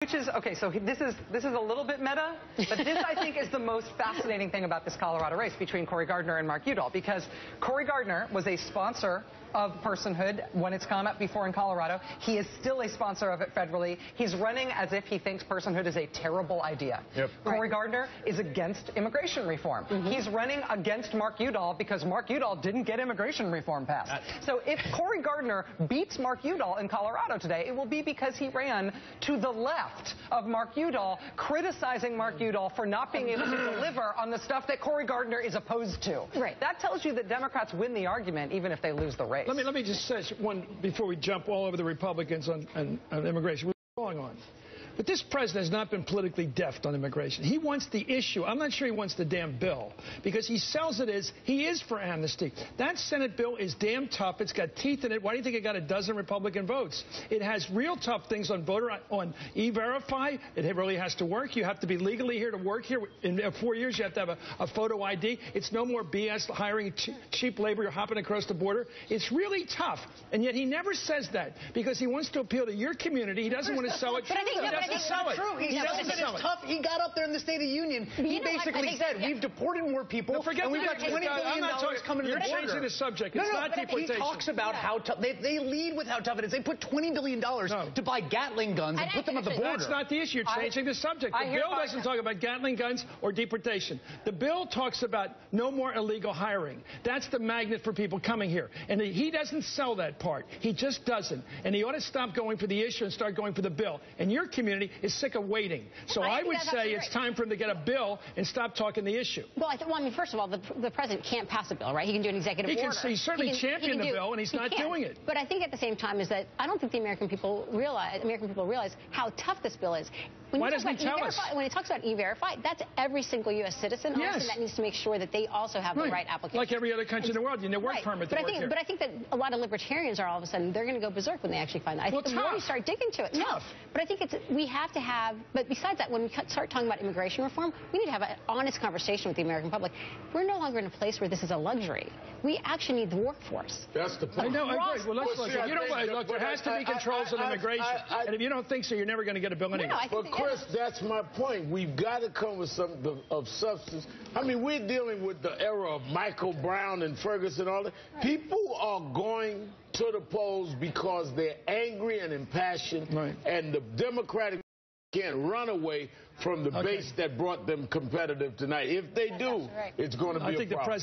Which is, okay, so this is a little bit meta, but this, I think, is the most fascinating thing about this Colorado race between Cory Gardner and Mark Udall, because Cory Gardner was a sponsor of personhood when it's come up before in Colorado. He is still a sponsor of it federally. He's running as if he thinks personhood is a terrible idea. Yep. Cory Gardner is against immigration reform. He's running against Mark Udall because Mark Udall didn't get immigration reform passed. So if Cory Gardner beats Mark Udall in Colorado today, it will be because he ran to the left of Mark Udall, criticizing Mark Udall for not being able to deliver on the stuff that Cory Gardner is opposed to. Right. That tells you that Democrats win the argument even if they lose the race. Let me just say one before we jump all over the Republicans on immigration. We're going on. But this president has not been politically deft on immigration. He wants the issue. I'm not sure he wants the damn bill, because he sells it as he is for amnesty. That Senate bill is damn tough. It's got teeth in it. Why do you think it got a dozen Republican votes? It has real tough things on on E-Verify. It really has to work. You have to be legally here to work here. In 4 years, you have to have a photo ID. It's no more BS hiring cheap labor. You're hopping across the border. It's really tough. And yet he never says that because he wants to appeal to your community. He doesn't want to sell it. It's not true. He sells that it's tough. He got up there in the State of the Union. He basically said, we've deported more people, and we've got $20 billion coming to the border. You're changing the subject. It's not deportation. He talks about how tough. They lead with how tough it is. They put $20 billion to buy Gatling guns and put them at the border. That's not the issue. You're changing the subject. The bill doesn't talk about Gatling guns or deportation. The bill talks about no more illegal hiring. That's the magnet for people coming here. And he doesn't sell that part. He just doesn't. And he ought to stop going for the issue and start going for the bill. And your community is sick of waiting. So I would say it's time for him to get a bill and stop talking the issue. Well, I mean, first of all, the president can't pass a bill, right? He can do an executive order. He certainly championed the bill, and he's not doing it. But I think at the same time is that I don't think the American people realize how tough this bill is. Why doesn't he tell us? When he talks about E-Verify, that's every single U.S. citizen. Yes. That needs to make sure that they also have the right application. Like every other country in the world, you need a work permit to work here. But I think that a lot of libertarians are all of a sudden, they're going to go berserk when they actually find that. I think the more we start digging to it. Tough. No, but I think we have to have, but besides that, when we start talking about immigration reform, we need to have an honest conversation with the American public. We're no longer in a place where this is a luxury. We actually need the workforce. That's the point. I know, I agree. Well, let's look. Look, there has to be controls on immigration. And if you don't think so, you're never going to get a bill anyway. But, Chris, that's my point. We've got to come with something of substance. I mean, we're dealing with the era of Michael Brown and Ferguson and all that. People are going to the polls because they're angry and impassioned, and the Democratic can't run away from the base that brought them competitive tonight. If they do, it's going to be a problem.